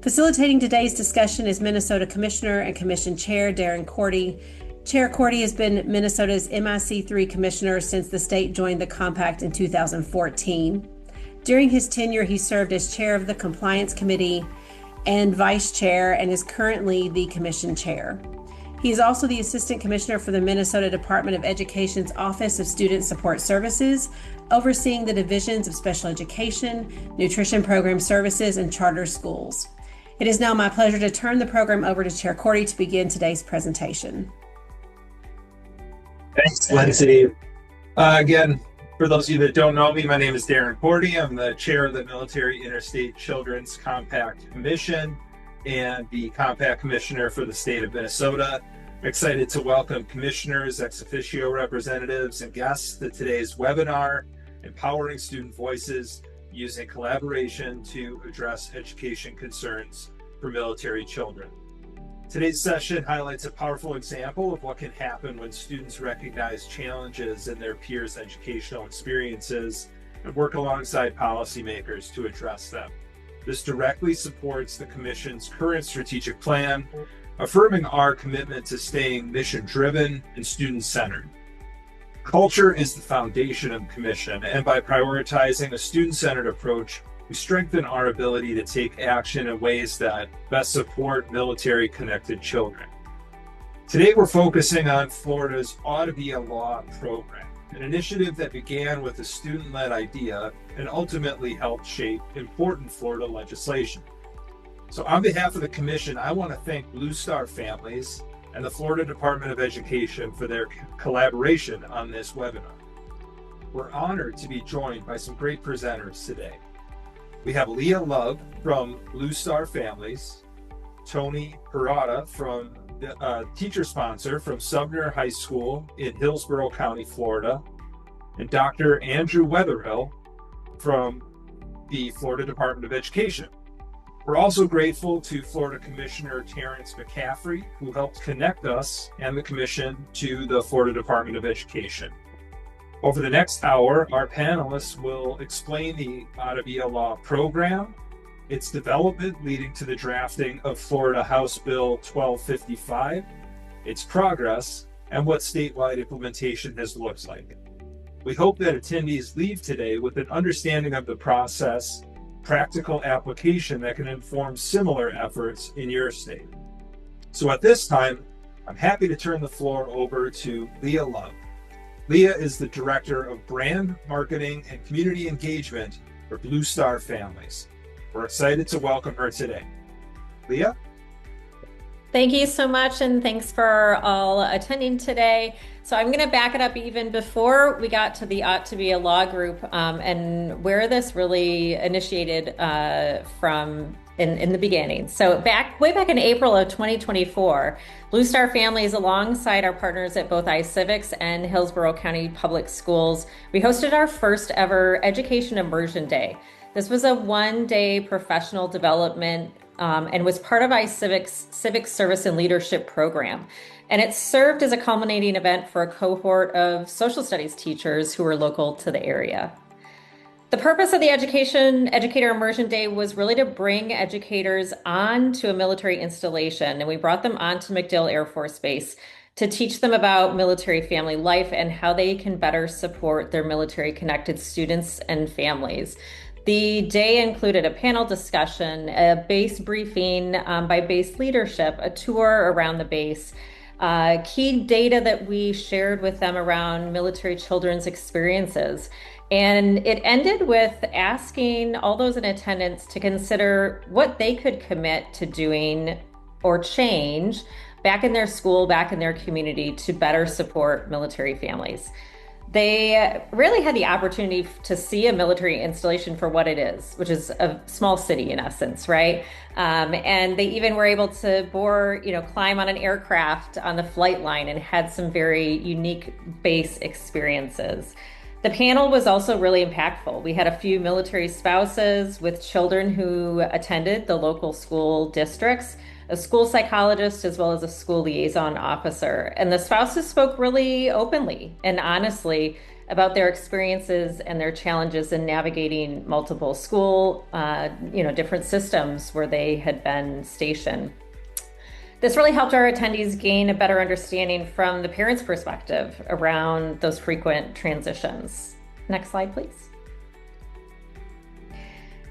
Facilitating today's discussion is Minnesota Commissioner and Commission Chair Darren Cordy. Chair Cordy has been Minnesota's MIC3 Commissioner since the state joined the compact in 2014. During his tenure, he served as Chair of the Compliance Committee and Vice Chair and is currently the Commission Chair. He is also the Assistant Commissioner for the Minnesota Department of Education's Office of Student Support Services, overseeing the divisions of special education, nutrition program services, and charter schools. It is now my pleasure to turn the program over to Chair Cordy to begin today's presentation. Thanks, Lindsay. Again, for those of you that don't know me, my name is Darren Cordy. I'm the chair of the Military Interstate Children's Compact Commission and the Compact Commissioner for the state of Minnesota. I'm excited to welcome commissioners, ex officio representatives, and guests to today's webinar, Empowering Student Voices Using Collaboration to Address Education Concerns for Military Children. Today's session highlights a powerful example of what can happen when students recognize challenges in their peers' educational experiences and work alongside policymakers to address them. This directly supports the Commission's current strategic plan, affirming our commitment to staying mission-driven and student-centered. Culture is the foundation of the Commission, and by prioritizing a student-centered approach, we strengthen our ability to take action in ways that best support military-connected children. Today, we're focusing on Florida's Ought to Be a Law program, an initiative that began with a student-led idea and ultimately helped shape important Florida legislation. So on behalf of the Commission, I want to thank Blue Star Families and the Florida Department of Education for their collaboration on this webinar. We're honored to be joined by some great presenters today. We have Leah Love from Blue Star Families, Tony Hirata from the teacher sponsor from Sumner High School in Hillsborough County, Florida, and Dr. Andrew Wetherill from the Florida Department of Education. We're also grateful to Florida Commissioner Terrence McCaffrey, who helped connect us and the Commission to the Florida Department of Education. Over the next hour, our panelists will explain the Ought to Be a Law program, its development leading to the drafting of Florida House Bill 1255, its progress, and what statewide implementation has looked like. We hope that attendees leave today with an understanding of the process, practical application that can inform similar efforts in your state. So at this time, I'm happy to turn the floor over to Leah Love. Leah is the Director of Brand, Marketing, and Community Engagement for Blue Star Families. We're excited to welcome her today. Leah? Thank you so much, and thanks for all attending today. So I'm going to back it up even before we got to the Ought to Be a Law group and where this really initiated from in the beginning. So way back in April of 2024, Blue Star Families, alongside our partners at both iCivics and Hillsborough County Public Schools, we hosted our first ever Education Immersion Day. This was a one-day professional development and was part of iCivics Civic Service and Leadership program. And it served as a culminating event for a cohort of social studies teachers who were local to the area. The purpose of the Educator Immersion Day was really to bring educators on to a military installation, and we brought them onto MacDill Air Force Base to teach them about military family life and how they can better support their military-connected students and families. The day included a panel discussion, a base briefing by base leadership, a tour around the base, key data that we shared with them around military children's experiences. And it ended with asking all those in attendance to consider what they could commit to doing or change back in their school, back in their community to better support military families. They really had the opportunity to see a military installation for what it is, which is a small city in essence, right? And they even were able to climb on an aircraft on the flight line and had some very unique base experiences. The panel was also really impactful. We had a few military spouses with children who attended the local school districts, a school psychologist, as well as a school liaison officer. And the spouses spoke really openly and honestly about their experiences and their challenges in navigating multiple school, different systems where they had been stationed. This really helped our attendees gain a better understanding from the parents' perspective around those frequent transitions. Next slide, please.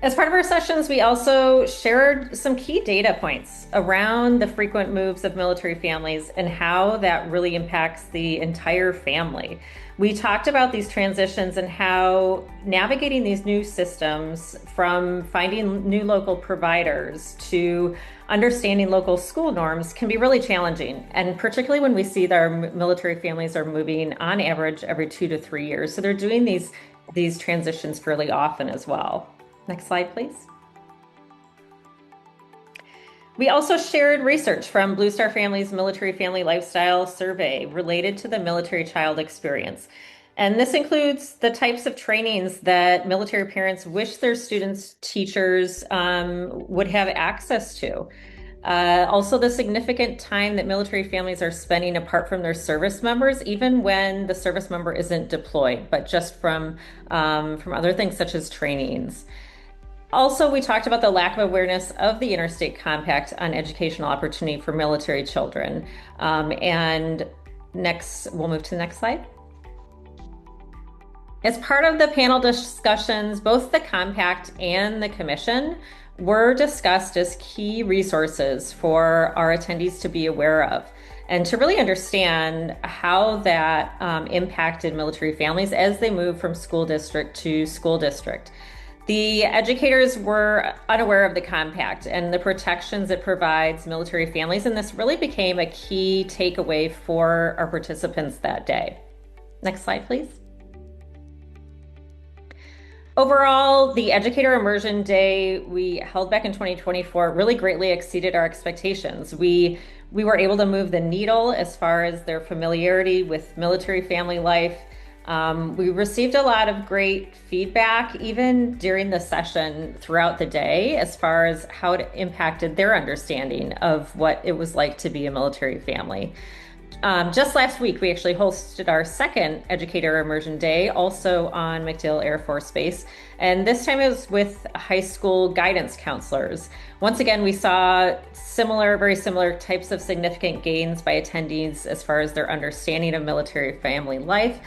As part of our sessions, we also shared some key data points around the frequent moves of military families and how that really impacts the entire family. We talked about these transitions and how navigating these new systems, from finding new local providers to understanding local school norms, can be really challenging. And particularly when we see that our military families are moving on average every 2 to 3 years. So they're doing these transitions fairly often as well. Next slide, please. We also shared research from Blue Star Family's Military Family Lifestyle Survey related to the military child experience. And this includes the types of trainings that military parents wish their students' teachers would have access to. Also, the significant time that military families are spending apart from their service members, even when the service member isn't deployed, but just from other things such as trainings. Also, we talked about the lack of awareness of the Interstate Compact on educational opportunity for military children. And next, we'll move to the next slide. As part of the panel discussions, both the Compact and the Commission were discussed as key resources for our attendees to be aware of and to really understand how that impacted military families as they move from school district to school district. The educators were unaware of the Compact and the protections it provides military families, and this really became a key takeaway for our participants that day. Next slide, please. Overall, the Educator Immersion Day we held back in 2024 really greatly exceeded our expectations. We were able to move the needle as far as their familiarity with military family life. We received a lot of great feedback, even during the session throughout the day, as far as how it impacted their understanding of what it was like to be a military family. Just last week, we actually hosted our second Educator Immersion Day, also on MacDill Air Force Base. And this time it was with high school guidance counselors. Once again, we saw very similar types of significant gains by attendees as far as their understanding of military family life.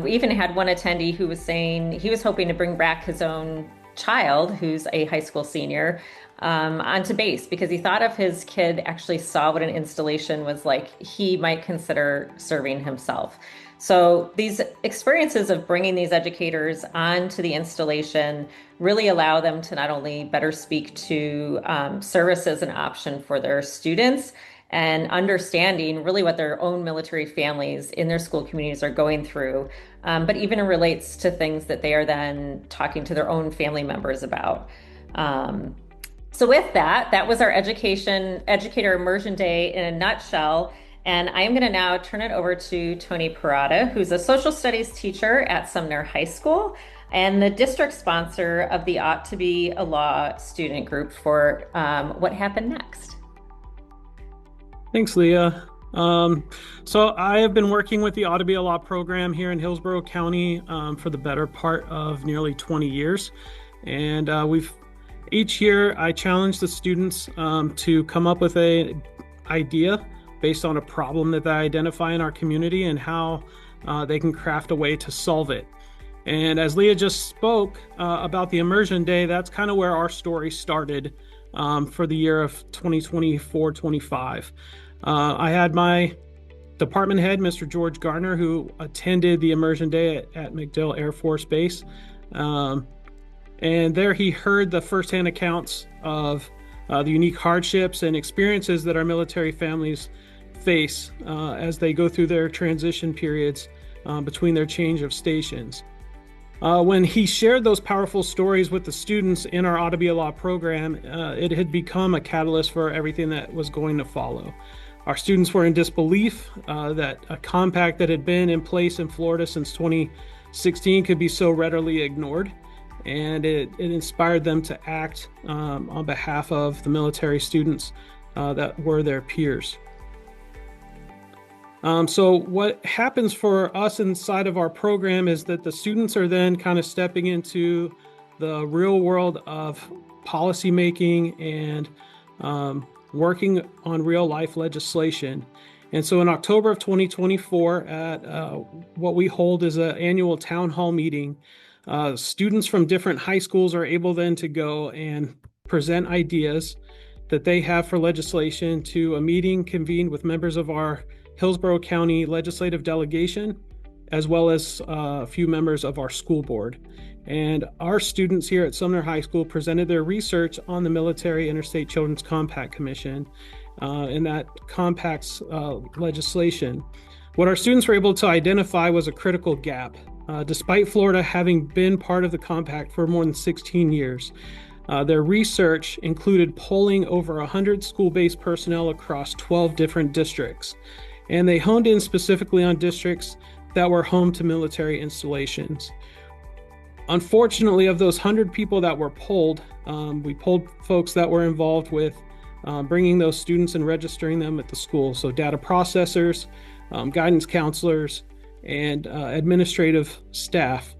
We even had one attendee who was saying he was hoping to bring back his own child, who's a high school senior, onto base because he thought if his kid actually saw what an installation was like, he might consider serving himself. So these experiences of bringing these educators onto the installation really allow them to not only better speak to service as an option for their students and understanding really what their own military families in their school communities are going through, but even it relates to things that they are then talking to their own family members about. So with that was our Educator Immersion Day in a nutshell. And I'm going to now turn it over to Tony Parada, who's a social studies teacher at Sumner High School and the district sponsor of the Ought to Be a Law student group for what happened next. Thanks, Leah. So I have been working with the Ought to Be a Law program here in Hillsborough County for the better part of nearly 20 years. And each year I challenge the students to come up with an idea based on a problem that they identify in our community and how they can craft a way to solve it. And as Leah just spoke about the Immersion Day, that's kind of where our story started for the year of 2024-25. I had my department head, Mr. George Garner, who attended the Immersion Day at MacDill Air Force Base. And there he heard the firsthand accounts of the unique hardships and experiences that our military families face as they go through their transition periods between their change of stations. When he shared those powerful stories with the students in our Ought to Be a Law program, it had become a catalyst for everything that was going to follow. Our students were in disbelief that a compact that had been in place in Florida since 2016 could be so readily ignored, and it inspired them to act on behalf of the military students that were their peers. So what happens for us inside of our program is that the students are then kind of stepping into the real world of policymaking and working on real life legislation. And so in October of 2024, at what we hold is an annual town hall meeting, students from different high schools are able then to go and present ideas that they have for legislation to a meeting convened with members of our Hillsborough County legislative delegation, as well as a few members of our school board. And our students here at Sumner High School presented their research on the Military Interstate Children's Compact Commission and that compact's legislation. What our students were able to identify was a critical gap. Despite Florida having been part of the compact for more than 16 years, their research included polling over 100 school-based personnel across 12 different districts. And they honed in specifically on districts that were home to military installations. Unfortunately, of those 100 people that were polled, we polled folks that were involved with bringing those students and registering them at the school. So data processors, guidance counselors, and administrative staff.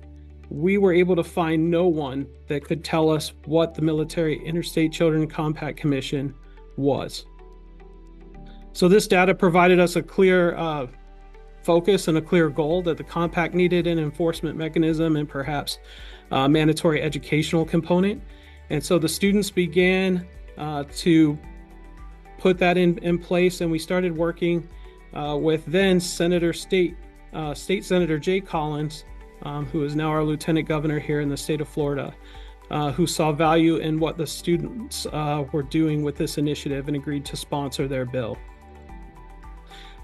We were able to find no one that could tell us what the Military Interstate Children Compact Commission was. So this data provided us a clear focus and a clear goal that the compact needed an enforcement mechanism and perhaps a mandatory educational component. And so the students began to put that in place, and we started working with then State Senator Jay Collins, who is now our Lieutenant Governor here in the state of Florida, who saw value in what the students were doing with this initiative and agreed to sponsor their bill.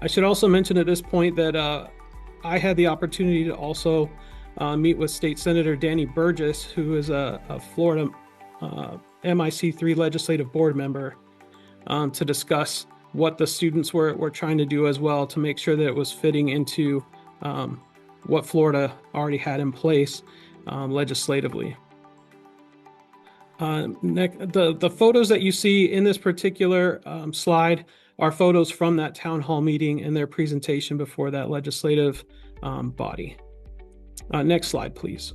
I should also mention at this point that I had the opportunity to also meet with State Senator Danny Burgess, who is a Florida MIC3 legislative board member, to discuss what the students were trying to do as well to make sure that it was fitting into what Florida already had in place legislatively. The photos that you see in this particular slide are photos from that town hall meeting and their presentation before that legislative body. Next slide, please.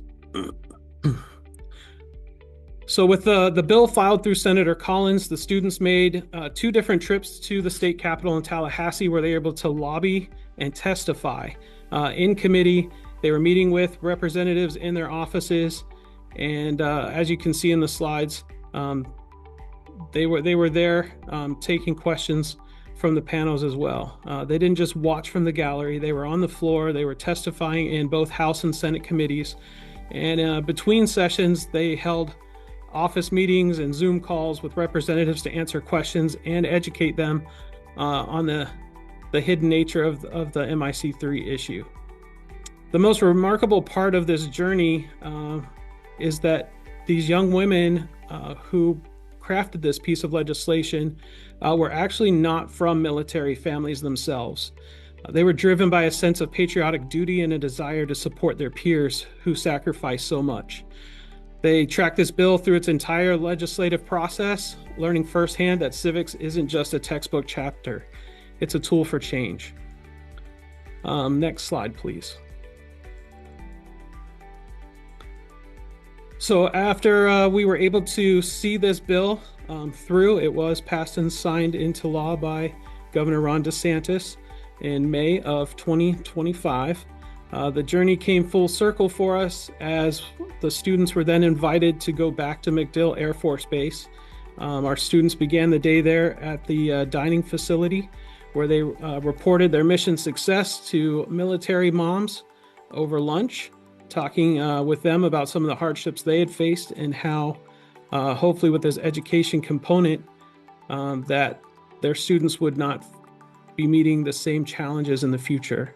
So with the bill filed through Senator Collins, the students made 2 different trips to the state capitol in Tallahassee, where they were able to lobby and testify. In committee, they were meeting with representatives in their offices, and as you can see in the slides, they were there taking questions from the panels as well. They didn't just watch from the gallery, they were on the floor, they were testifying in both House and Senate committees, and between sessions, they held office meetings and Zoom calls with representatives to answer questions and educate them on the hidden nature of the MIC3 issue. The most remarkable part of this journey is that these young women who crafted this piece of legislation were actually not from military families themselves. They were driven by a sense of patriotic duty and a desire to support their peers who sacrificed so much. They tracked this bill through its entire legislative process, learning firsthand that civics isn't just a textbook chapter, it's a tool for change. Next slide, please. So after we were able to see this bill through, it was passed and signed into law by Governor Ron DeSantis in May of 2025. The journey came full circle for us as the students were then invited to go back to MacDill Air Force Base. Our students began the day there at the dining facility where they reported their mission success to military moms over lunch, talking with them about some of the hardships they had faced and how hopefully with this education component that their students would not be meeting the same challenges in the future.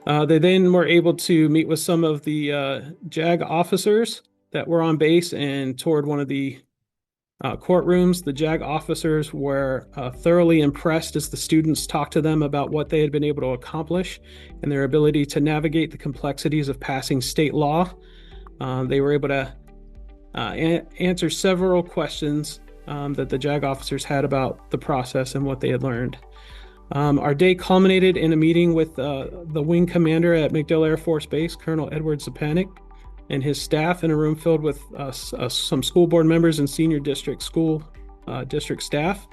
They then were able to meet with some of the JAG officers that were on base and toured one of the courtrooms. The JAG officers were thoroughly impressed as the students talked to them about what they had been able to accomplish and their ability to navigate the complexities of passing state law. They were able to answer several questions that the JAG officers had about the process and what they had learned. Our day culminated in a meeting with the wing commander at MacDill Air Force Base, Colonel Edward Zepanik, and his staff in a room filled with some school board members and senior district district staff.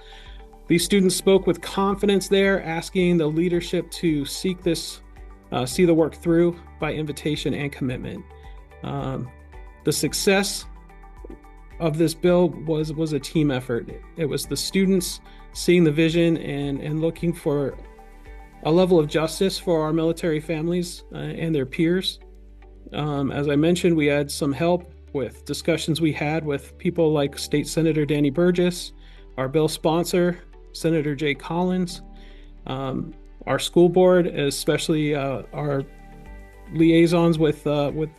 These students spoke with confidence there, asking the leadership to see the work through by invitation and commitment. The success of this bill was a team effort. It was the students seeing the vision and looking for a level of justice for our military families and their peers. As I mentioned, we had some help with discussions we had with people like State Senator Danny Burgess, our bill sponsor, Senator Jay Collins, our school board, especially our liaisons with the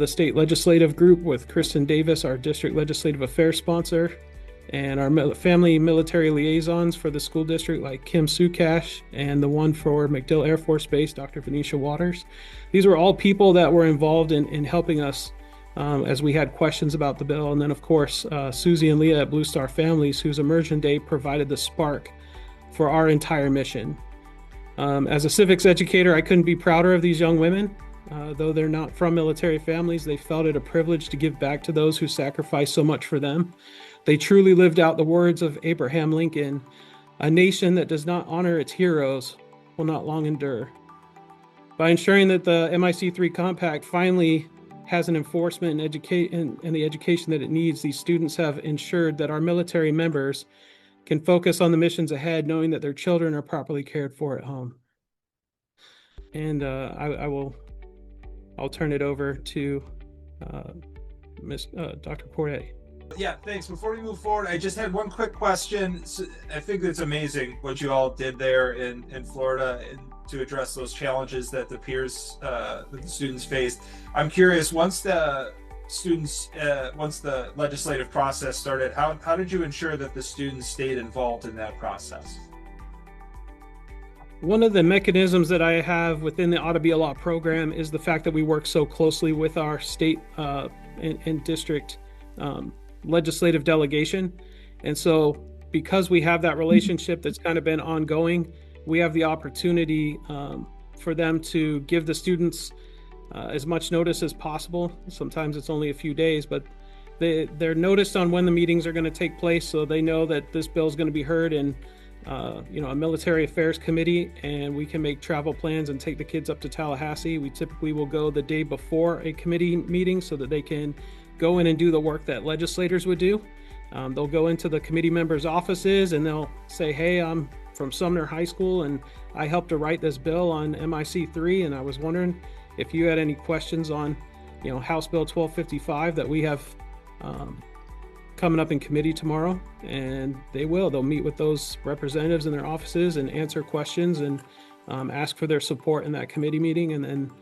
state legislative group with Kristen Davis, our district legislative affairs sponsor, and our family military liaisons for the school district like Kim Sukash, and the one for MacDill Air Force Base, Dr. Venetia Waters. These were all people that were involved in helping us as we had questions about the bill. And then, of course, Susie and Leah at Blue Star Families, whose Immersion Day provided the spark for our entire mission. As a civics educator, I couldn't be prouder of these young women. Though they're not from military families, they felt it a privilege to give back to those who sacrificed so much for them. They truly lived out the words of Abraham Lincoln: "A nation that does not honor its heroes will not long endure." By ensuring that the MIC3 Compact finally has an enforcement and the education that it needs, these students have ensured that our military members can focus on the missions ahead, knowing that their children are properly cared for at home. And I'll turn it over to Dr. Portetti. Yeah, thanks. Before we move forward, I just had one quick question. So I think it's amazing what you all did there in Florida to address those challenges that the peers, that the students faced. I'm curious, once the legislative process started, how did you ensure that the students stayed involved in that process? One of the mechanisms that I have within the Ought to Be a Law program is the fact that we work so closely with our state and district legislative delegation. And so because we have that relationship that's kind of been ongoing, we have the opportunity for them to give the students as much notice as possible. Sometimes it's only a few days, but they're noticed on when the meetings are going to take place, so they know that this bill is going to be heard in a military affairs committee, and we can make travel plans and take the kids up to Tallahassee. We typically will go the day before a committee meeting so that they can go in and do the work that legislators would do. They'll go into the committee members' offices and they'll say, "Hey, I'm from Sumner High School and I helped to write this bill on MIC3, and I was wondering if you had any questions on, House Bill 1255 that we have coming up in committee tomorrow." And they'll meet with those representatives in their offices and answer questions and ask for their support in that committee meeting. And then,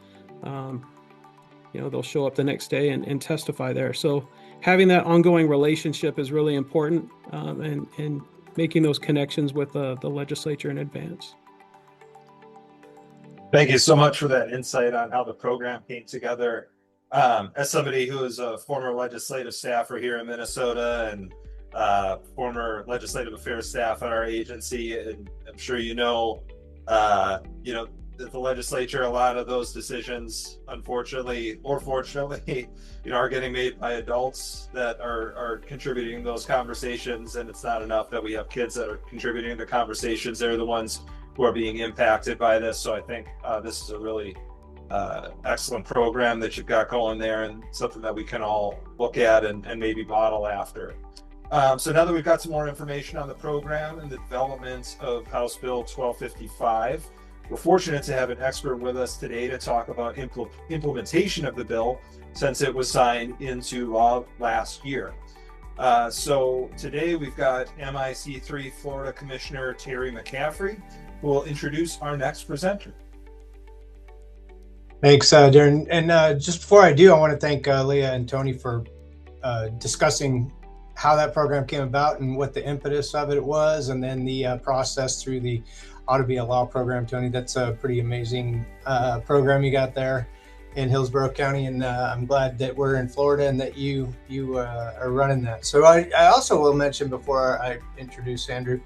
they'll show up the next day and testify there. So having that ongoing relationship is really important, and making those connections with the legislature in advance. Thank you so much for that insight on how the program came together. As somebody who is a former legislative staffer here in Minnesota and former legislative affairs staff at our agency, and I'm sure that the legislature, a lot of those decisions, unfortunately or fortunately, are getting made by adults that are contributing to those conversations. And it's not enough that we have kids that are contributing to conversations. They're the ones who are being impacted by this. So I think this is a really excellent program that you've got going there, and something that we can all look at and maybe model after. So now that we've got some more information on the program and the development of House Bill 1255, we're fortunate to have an expert with us today to talk about implementation of the bill, since it was signed into law last year. So today we've got MIC3 Florida Commissioner Terry McCaffrey, who will introduce our next presenter. Thanks, Darren. And just before I do, I want to thank Leah and Tony for discussing how that program came about and what the impetus of it was, and then the process through the Ought to Be a Law program. Tony, that's a pretty amazing program you got there in Hillsborough County, and I'm glad that we're in Florida and that you are running that. So I also will mention, before I introduce Andrew,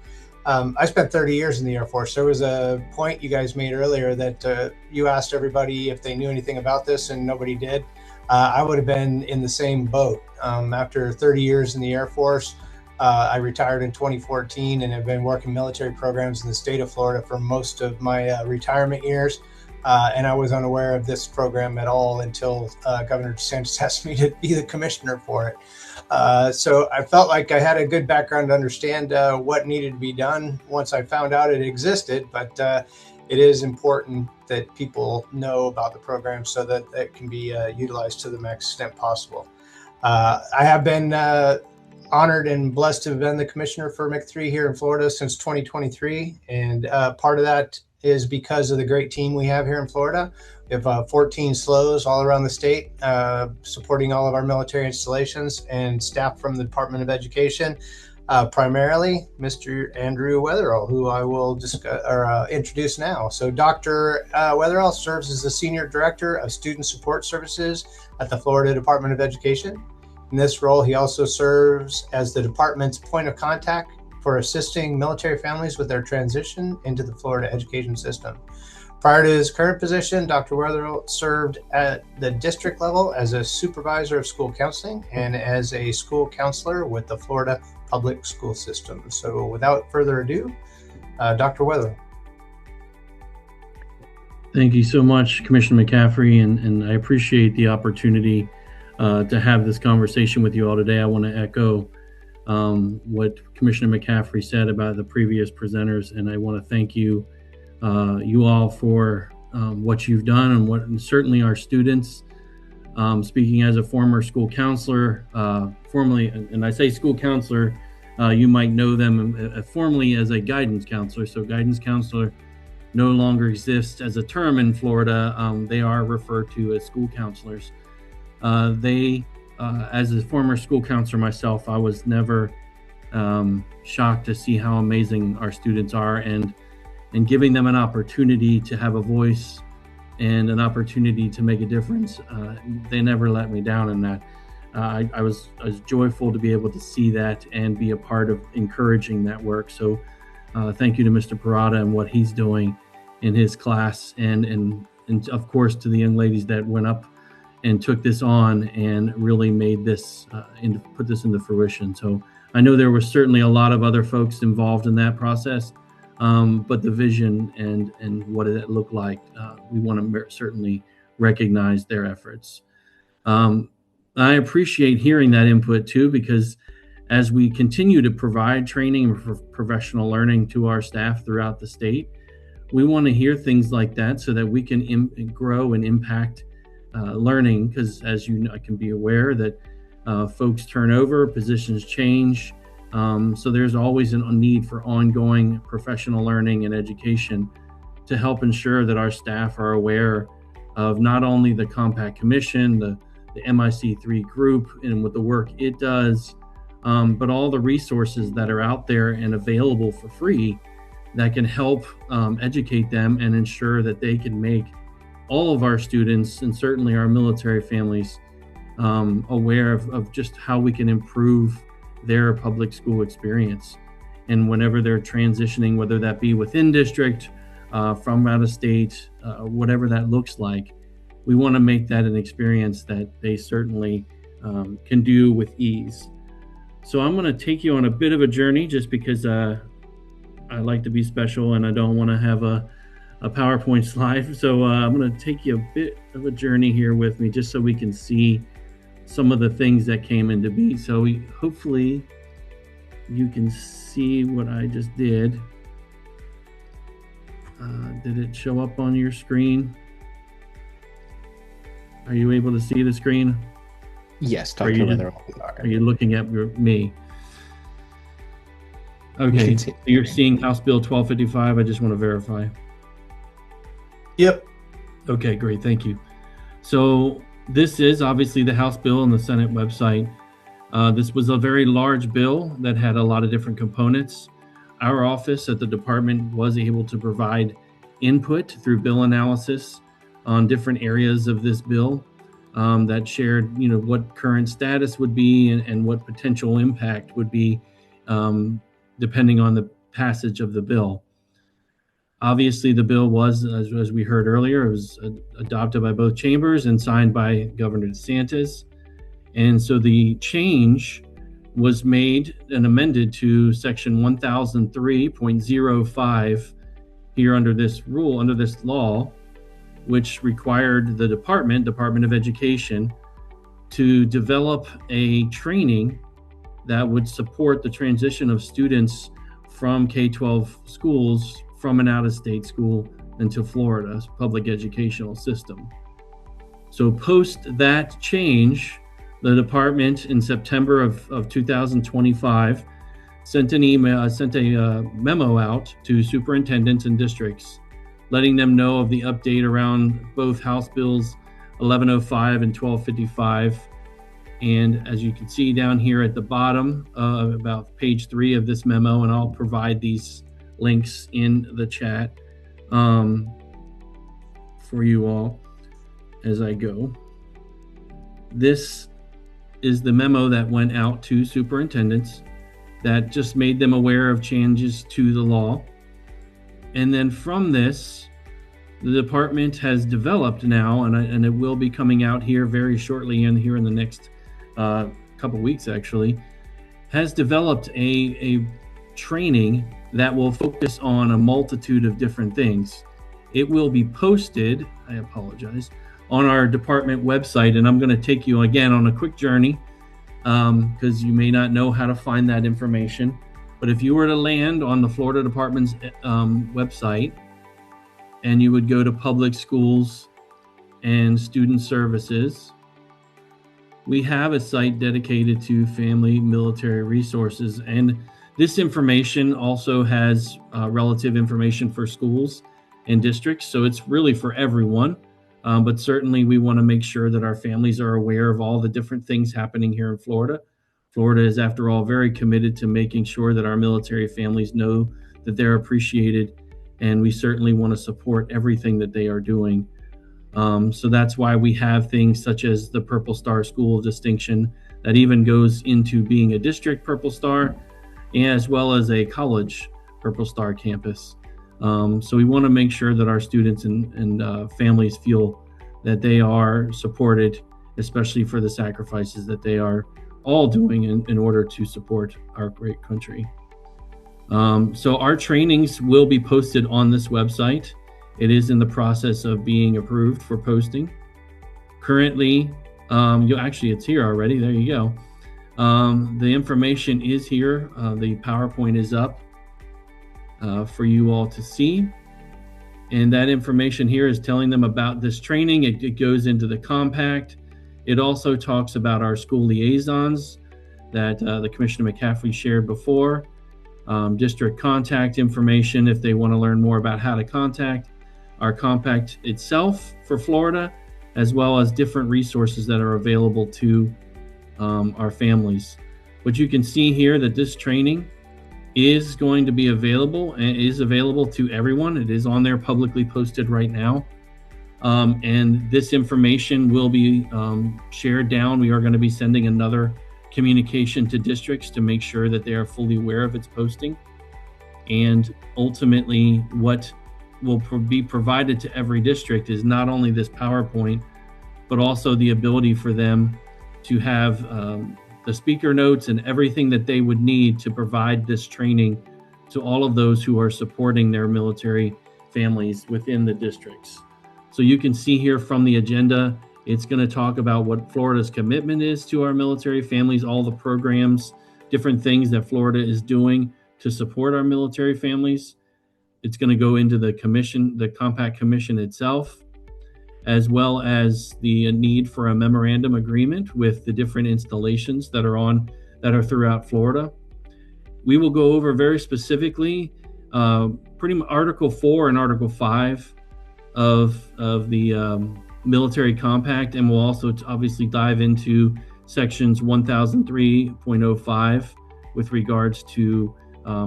I spent 30 years in the Air Force. There was a point you guys made earlier that you asked everybody if they knew anything about this, and nobody did. I would have been in the same boat. After 30 years in the Air Force, I retired in 2014 and have been working military programs in the state of Florida for most of my retirement years. And I was unaware of this program at all until Governor DeSantis asked me to be the commissioner for it. So I felt like I had a good background to understand what needed to be done once I found out it existed. But it is important that people know about the program so that it can be utilized to the max extent possible. I have been honored and blessed to have been the commissioner for MIC3 here in Florida since 2023. And part of that is because of the great team we have here in Florida. We have 14 SLOs all around the state supporting all of our military installations, and staff from the Department of Education, primarily Mr. Andrew Weatherall, who I will introduce now. So Dr. Weatherall serves as the Senior Director of Student Support Services at the Florida Department of Education. In this role, he also serves as the department's point of contact for assisting military families with their transition into the Florida education system. Prior to his current position, Dr. Weatherall served at the district level as a supervisor of school counseling and as a school counselor with the Florida public school system. So without further ado, Dr. Weatherall. Thank you so much, Commissioner McCaffrey, and I appreciate the opportunity to have this conversation with you all today. I want to echo what Commissioner McCaffrey said about the previous presenters, and I want to thank you all for what you've done and certainly our students. Speaking as a former school counselor, formerly, and I say school counselor, you might know them formerly as a guidance counselor. So guidance counselor no longer exists as a term in Florida. They are referred to as school counselors. As a former school counselor myself, I was never shocked to see how amazing our students are, and giving them an opportunity to have a voice and an opportunity to make a difference. They never let me down in that. I was joyful to be able to see that and be a part of encouraging that work. So thank you to Mr. Parada and what he's doing in his class, and of course to the young ladies that went up and took this on and really made this put this into fruition. So I know there were certainly a lot of other folks involved in that process, but the vision and what it looked like, we want to certainly recognize their efforts. I appreciate hearing that input too, because as we continue to provide training for professional learning to our staff throughout the state, we want to hear things like that so that we can grow and impact learning, because as you know, I can be aware that folks turn over, positions change. So there's always a need for ongoing professional learning and education to help ensure that our staff are aware of not only the Compact Commission, the MIC3 group and what the work it does, but all the resources that are out there and available for free that can help educate them and ensure that they can make all of our students and certainly our military families aware of just how we can improve their public school experience. And whenever they're transitioning, whether that be within district, from out of state, whatever that looks like, we want to make that an experience that they certainly can do with ease. So I'm going to take you on a bit of a journey, just because I like to be special and I don't want to have a PowerPoint slide. So I'm going to take you a bit of a journey here with me, just so we can see some of the things that came into being. So hopefully you can see what I just did. Did it show up on your screen? Are you able to see the screen? Yes, Dr. Weatherall. Are you looking at me? Okay, so you're seeing House Bill 1255. I just want to verify. Yep. Okay, great. Thank you. So this is obviously the House bill on the Senate website. This was a very large bill that had a lot of different components. Our office at the department was able to provide input through bill analysis on different areas of this bill that shared, what current status would be and what potential impact would be, depending on the passage of the bill. Obviously, the bill was, as we heard earlier, it was adopted by both chambers and signed by Governor DeSantis. And so the change was made and amended to section 1003.05 here under this rule, under this law, which required the Department of Education to develop a training that would support the transition of students from K-12 schools from an out-of-state school into Florida's public educational system. So post that change, the department in September of 2025 sent a memo out to superintendents and districts, letting them know of the update around both House Bills 1105 and 1255. And as you can see down here at the bottom, about page 3 of this memo, and I'll provide these links in the chat for you all as I go. This is the memo that went out to superintendents that just made them aware of changes to the law. And then from this, the department has developed now, and it will be coming out here very shortly, and here in the next couple weeks actually, has developed a training that will focus on a multitude of different things. It will be posted, I apologize, on our department website, and I'm going to take you again on a quick journey because you may not know how to find that information. But if you were to land on the Florida Department's website, and you would go to Public Schools and Student Services, we have a site dedicated to family military resources. And this information also has relative information for schools and districts. So it's really for everyone. But certainly we want to make sure that our families are aware of all the different things happening here in Florida. Florida is, after all, very committed to making sure that our military families know that they're appreciated, and we certainly want to support everything that they are doing. So that's why we have things such as the Purple Star School of Distinction that even goes into being a district Purple Star, as well as a college Purple Star campus. So we want to make sure that our students and families feel that they are supported, especially for the sacrifices that they are all doing in order to support our great country. So our trainings will be posted on this website. It is in the process of being approved for posting. Currently, it's here already. There you go. The information is here. The PowerPoint is up for you all to see. And that information here is telling them about this training. It goes into the compact. It also talks about our school liaisons that the Commissioner McCaffrey shared before. District contact information if they want to learn more about how to contact our compact itself for Florida, as well as different resources that are available to our families. But you can see here that this training is going to be available and is available to everyone. It is on there publicly posted right now. And this information will be shared down. We are going to be sending another communication to districts to make sure that they are fully aware of its posting. And ultimately, what will be provided to every district is not only this PowerPoint, but also the ability for them to have the speaker notes and everything that they would need to provide this training to all of those who are supporting their military families within the districts. So you can see here from the agenda, it's going to talk about what Florida's commitment is to our military families, all the programs, different things that Florida is doing to support our military families. It's going to go into the commission, the Compact Commission itself, as well as the need for a memorandum agreement with the different installations that are throughout Florida. We will go over very specifically pretty much Article 4 and Article 5 of the military compact, and we'll also obviously dive into sections 1003.05 with regards to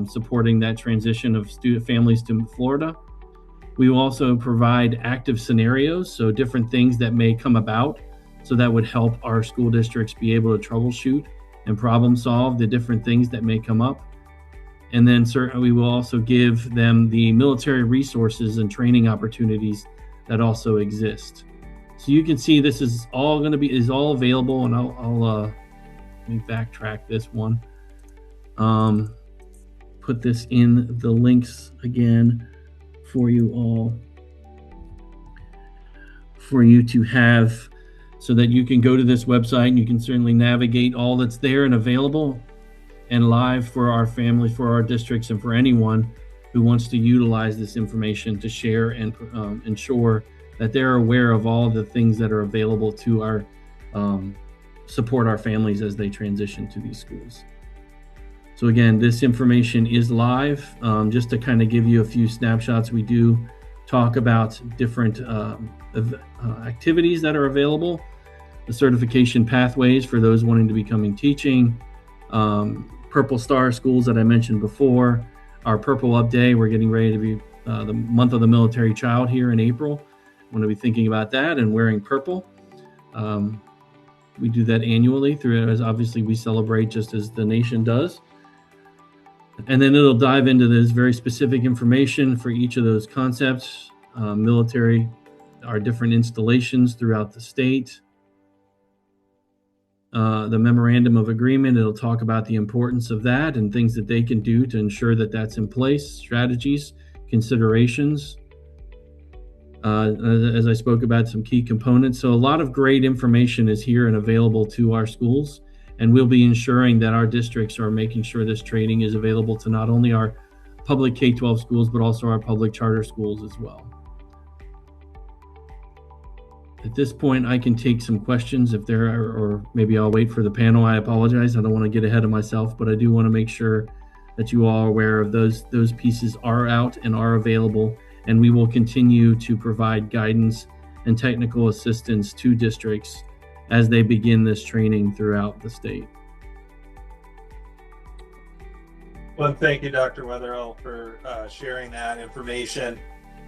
supporting that transition of student families to Florida. We will also provide active scenarios, so different things that may come about, so that would help our school districts be able to troubleshoot and problem solve the different things that may come up. And then certainly we will also give them the military resources and training opportunities that also exist. So you can see this is all going to be all available, and I'll let me backtrack this one. Put this in the links again for you all, for you to have, so that you can go to this website and you can certainly navigate all that's there and available and live for our families, for our districts, and for anyone who wants to utilize this information to share and ensure that they're aware of all the things that are available to our support our families as they transition to these schools. So again, this information is live. Just to kind of give you a few snapshots, we do talk about different activities that are available, the certification pathways for those wanting to become teaching, Purple Star schools that I mentioned before, our Purple Up Day. We're getting ready to be the month of the military child here in April. I'm going to be thinking about that and wearing purple. We do that annually as obviously we celebrate just as the nation does. And then it'll dive into this very specific information for each of those concepts, military, our different installations throughout the state. The memorandum of agreement, it'll talk about the importance of that and things that they can do to ensure that that's in place, strategies, considerations. As I spoke about, some key components. So a lot of great information is here and available to our schools, and we'll be ensuring that our districts are making sure this training is available to not only our public K-12 schools, but also our public charter schools as well. At this point, I can take some questions if there are, or maybe I'll wait for the panel. I apologize. I don't want to get ahead of myself, but I do want to make sure that you all are aware of those pieces are out and are available. And we will continue to provide guidance and technical assistance to districts as they begin this training throughout the state. Well, thank you, Dr. Wetherell, for sharing that information.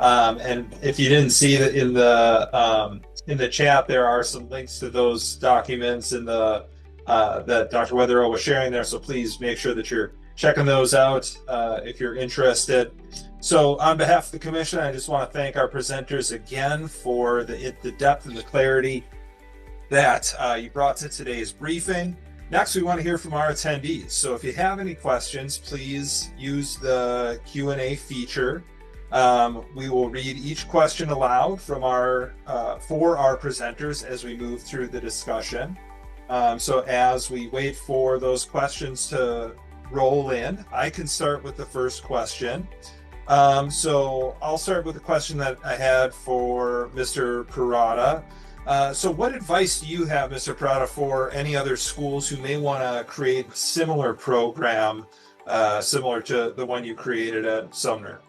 And if you didn't see that in the chat, there are some links to those documents in the that Dr. Wetherell was sharing there. So please make sure that you're checking those out if you're interested. So on behalf of the commission, I just want to thank our presenters again for the depth and the clarity that you brought to today's briefing. Next, we want to hear from our attendees. So if you have any questions, please use the Q&A feature. We will read each question aloud from for our presenters as we move through the discussion. So as we wait for those questions to roll in, I can start with the first question. So I'll start with a question that I had for Mr. Parada. So what advice do you have, Mr. Parada, for any other schools who may want to create a similar program, similar to the one you created at Sumner?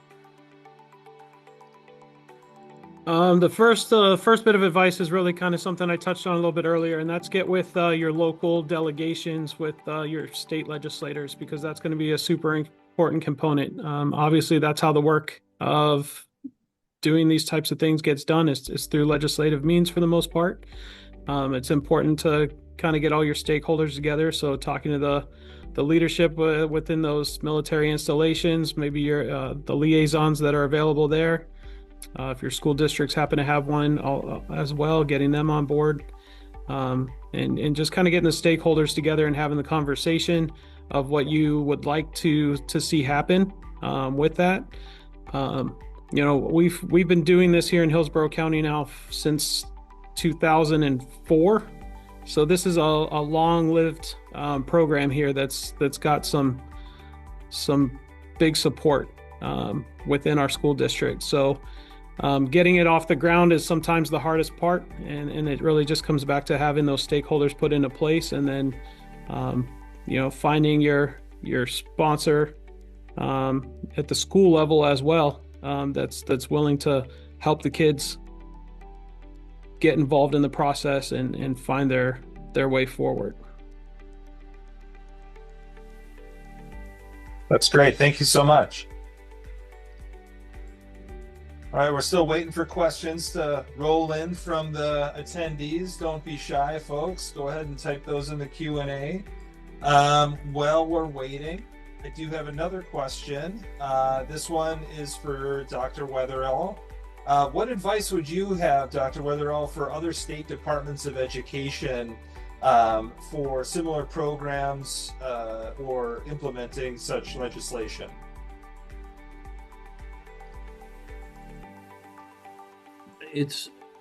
The first bit of advice is really kind of something I touched on a little bit earlier, and that's get with your local delegations, with your state legislators, because that's going to be a super important component. Obviously, that's how the work of doing these types of things gets done is through legislative means for the most part. It's important to kind of get all your stakeholders together. So talking to the leadership within those military installations, maybe your the liaisons that are available there. If your school districts happen to have one as well, getting them on board, and just kind of getting the stakeholders together and having the conversation of what you would like to see happen with that. We've been doing this here in Hillsborough County now since 2004, so this is a long-lived program here that's got some big support within our school district. So getting it off the ground is sometimes the hardest part, and it really just comes back to having those stakeholders put into place, and then finding your sponsor at the school level as well, that's willing to help the kids get involved in the process and find their way forward. That's great. Thank you so much. All right, we're still waiting for questions to roll in from the attendees. Don't be shy, folks. Go ahead and type those in the Q&A. While we're waiting, I do have another question. This one is for Dr. Wetherell. What advice would you have, Dr. Wetherell, for other state departments of education for similar programs or implementing such legislation?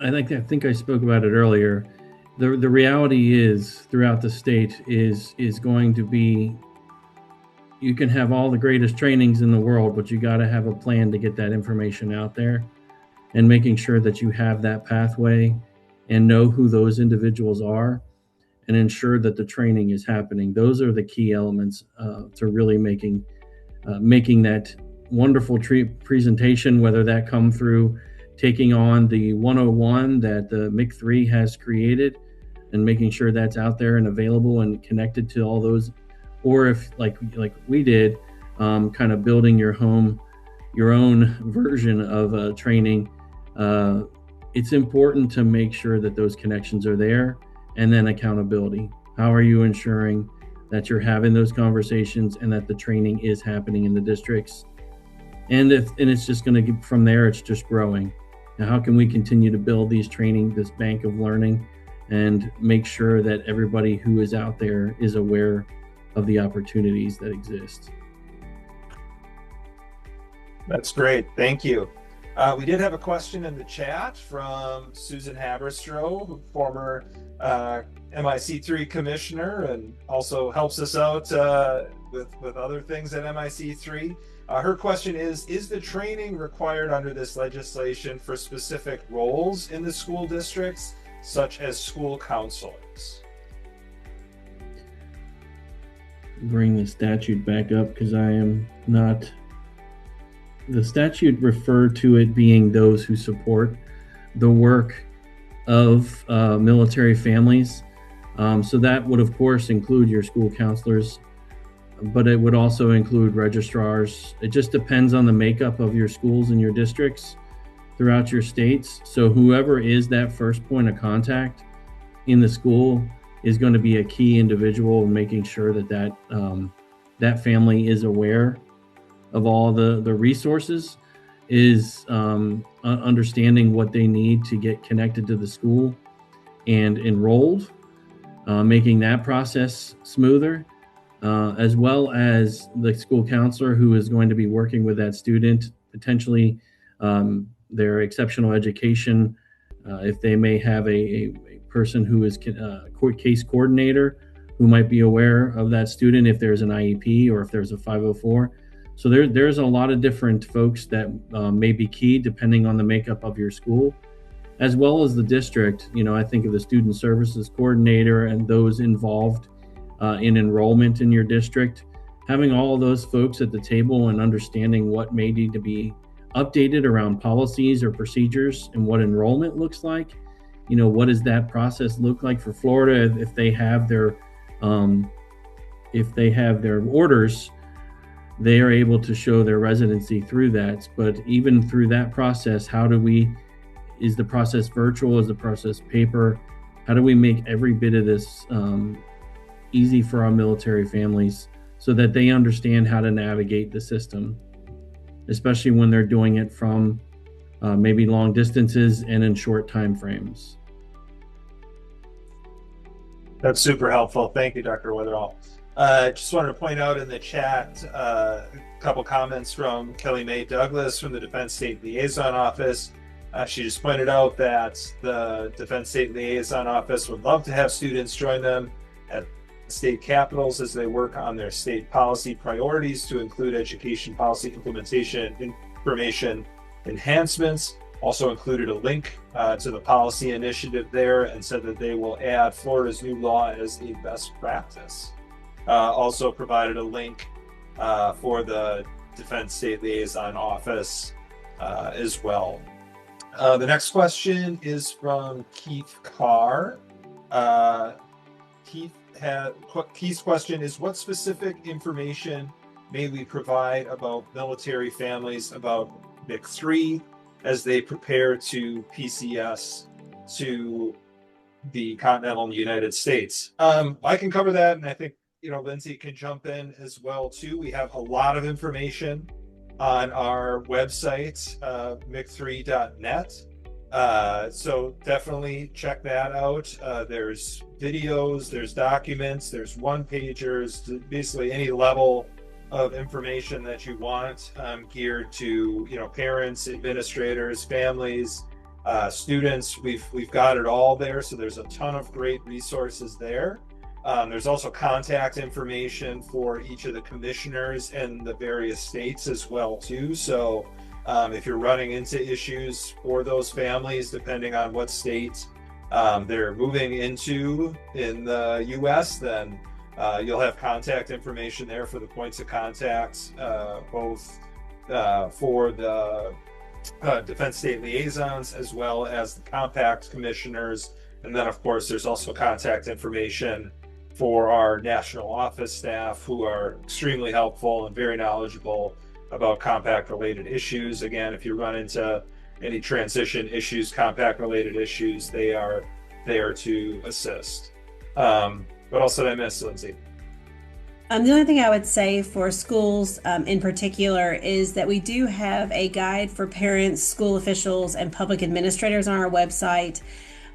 I think I spoke about it earlier. The reality is throughout the state is going to be, you can have all the greatest trainings in the world, but you got to have a plan to get that information out there, and making sure that you have that pathway and know who those individuals are and ensure that the training is happening. Those are the key elements to really making that wonderful presentation, whether that come through taking on the 101 that the MIC3 has created and making sure that's out there and available and connected to all those, or if like we did, kind of building your own version of training. It's important to make sure that those connections are there, and then accountability. How are you ensuring that you're having those conversations and that the training is happening in the districts? And it's just going to, from there, it's just growing. Now, how can we continue to build this bank of learning, and make sure that everybody who is out there is aware of the opportunities that exist? That's great. Thank you. We did have a question in the chat from Susan Haberstroh, former MIC3 commissioner, and also helps us out with other things at MIC3. Her question is the training required under this legislation for specific roles in the school districts, such as school counselors? Bring the statute back up, because I am not. The statute referred to it being those who support the work of military families. So that would, of course, include your school counselors, but it would also include registrars. It just depends on the makeup of your schools and your districts throughout your states. So whoever is that first point of contact in the school is going to be a key individual in making sure that that family is aware of all the resources, is understanding what they need to get connected to the school and enrolled, making that process smoother, as well as the school counselor who is going to be working with that student, potentially their exceptional education, if they may have a person who is court case coordinator who might be aware of that student if there's an IEP or if there's a 504. So there's a lot of different folks that may be key depending on the makeup of your school, as well as the district. I think of the student services coordinator and those involved in enrollment in your district. Having all of those folks at the table and understanding what may need to be updated around policies or procedures and what enrollment looks like. What does that process look like for Florida if they have their orders? They are able to show their residency through that. But even through that process, is the process virtual? Is the process paper? How do we make every bit of this easy for our military families so that they understand how to navigate the system, especially when they're doing it from maybe long distances and in short time frames? That's super helpful. Thank you, Dr. Wetherell. Just wanted to point out in the chat a couple comments from Kelly Mae Douglas from the Defense State Liaison Office. She just pointed out that the Defense State Liaison Office would love to have students join them at state capitals as they work on their state policy priorities to include education policy implementation and information enhancements. Also included a link to the policy initiative there, and said that they will add Florida's new law as a best practice. Also provided a link for the Defense State Liaison Office as well. The next question is from Keith Carr. Keith's question is, what specific information may we provide about military families about MIC3 as they prepare to PCS to the continental United States? I can cover that, and I think Lindsay can jump in as well too. We have a lot of information on our website, mic3.net. So definitely check that out. There's videos, there's documents, there's one-pagers, basically any level of information that you want, geared to parents, administrators, families, students. We've got it all there. So there's a ton of great resources there. There's also contact information for each of the commissioners in the various states as well too. So if you're running into issues for those families, depending on what state they're moving into in the US, then you'll have contact information there for the points of contact, both for the Defense State Liaisons as well as the compact commissioners. And then of course there's also contact information for our national office staff, who are extremely helpful and very knowledgeable about compact related issues. Again, if you run into any transition issues, compact related issues, they are there to assist. What else did I miss, Lindsay? The only thing I would say for schools in particular is that we do have a guide for parents, school officials, and public administrators on our website.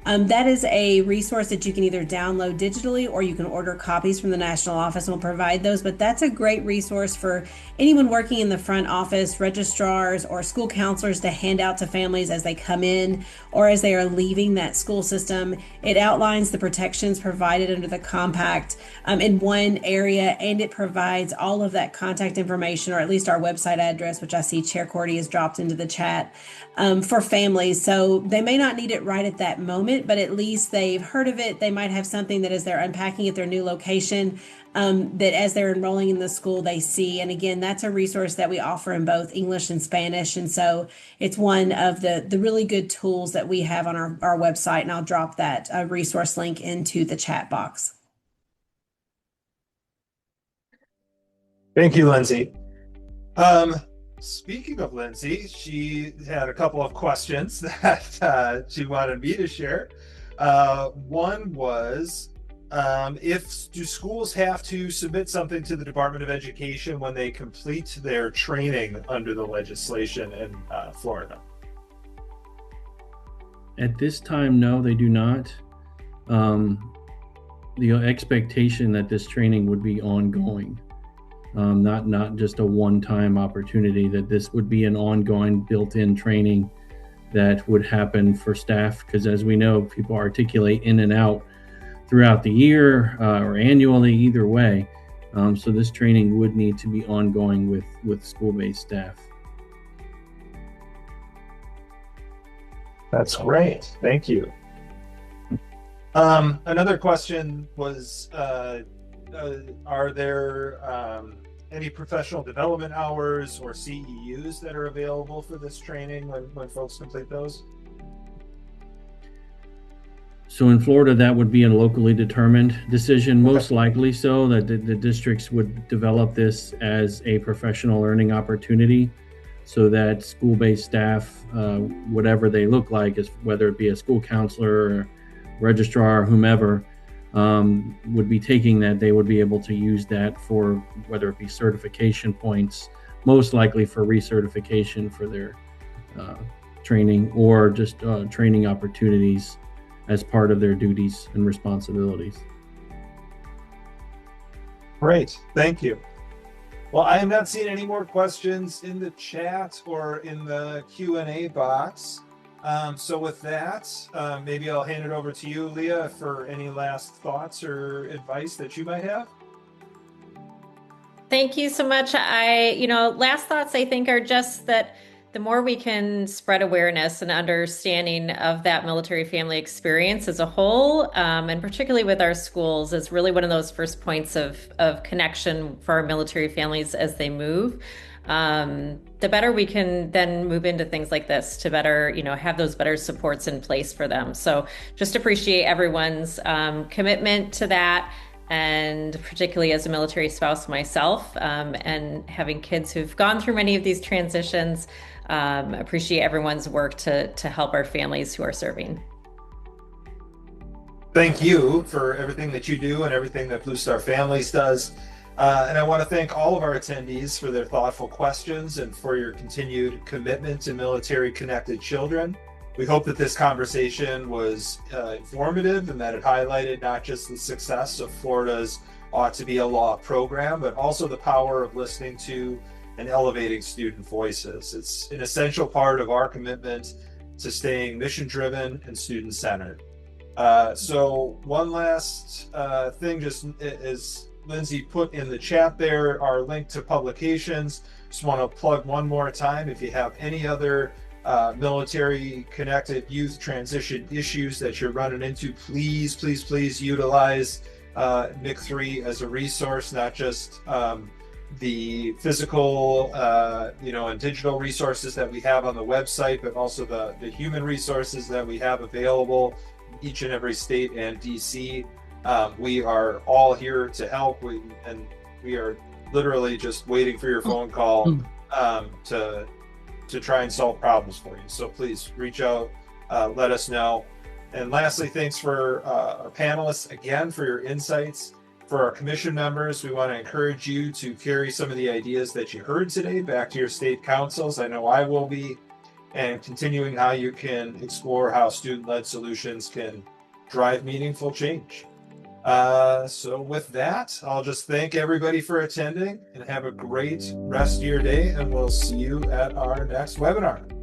That is a resource that you can either download digitally or you can order copies from the national office and we'll provide those. But that's a great resource for anyone working in the front office, registrars or school counselors to hand out to families as they come in or as they are leaving that school system. It outlines the protections provided under the compact in one area, and it provides all of that contact information, or at least our website address, which I see Chair Cordy has dropped into the chat, for families. So they may not need it right at that moment, but at least they've heard of it. They might have something that as they're unpacking at their new location, that as they're enrolling in the school, they see. And again, that's a resource that we offer in both English and Spanish. And so it's one of the really good tools that we have on our website. And I'll drop that resource link into the chat box. Thank you, Lindsay. Speaking of Lindsay, she had a couple of questions that she wanted me to share. One was, do schools have to submit something to the Department of Education when they complete their training under the legislation in Florida? At this time, no, they do not. The expectation that this training would be ongoing. Not just a one-time opportunity, that this would be an ongoing built-in training that would happen for staff, because as we know, people articulate in and out throughout the year or annually, either way. So this training would need to be ongoing with school-based staff. That's great. Thank you. Another question was, are there any professional development hours or CEUs that are available for this training when folks complete those? So in Florida, that would be a locally determined decision, most likely so, that the districts would develop this as a professional learning opportunity so that school-based staff, whatever they look like, whether it be a school counselor or registrar or whomever, would be taking that, they would be able to use that for whether it be certification points, most likely for recertification for their training, or just training opportunities as part of their duties and responsibilities. Great, thank you. Well, I have not seen any more questions in the chat or in the Q&A box. So with that, maybe I'll hand it over to you, Leah, for any last thoughts or advice that you might have. Thank you so much. Last thoughts I think are just that the more we can spread awareness and understanding of that military family experience as a whole, and particularly with our schools, is really one of those first points of connection for our military families as they move. The better we can then move into things like this to better, have those better supports in place for them. So just appreciate everyone's commitment to that. And particularly as a military spouse myself, and having kids who've gone through many of these transitions, appreciate everyone's work to help our families who are serving. thank you for everything that you do and everything that Blue Star Families does. And I want to thank all of our attendees for their thoughtful questions and for your continued commitment to military-connected children. We hope that this conversation was informative and that it highlighted not just the success of Florida's Ought to Be a Law program, but also the power of listening to and elevating student voices. It's an essential part of our commitment to staying mission-driven and student-centered. So one last thing, just as Lindsay put in the chat there, our link to publications. Just want to plug one more time. If you have any other military connected youth transition issues that you're running into, please, please, please utilize MIC3 as a resource, not just the physical, and digital resources that we have on the website, but also the human resources that we have available in each and every state and DC. We are all here to help. We are literally just waiting for your phone call to try and solve problems for you. So please reach out, let us know. And lastly, thanks for our panelists again for your insights. For our commission members, we want to encourage you to carry some of the ideas that you heard today back to your state councils. I know I will be, and continuing how you can explore how student-led solutions can drive meaningful change. So with that, I'll just thank everybody for attending and have a great rest of your day, and we'll see you at our next webinar.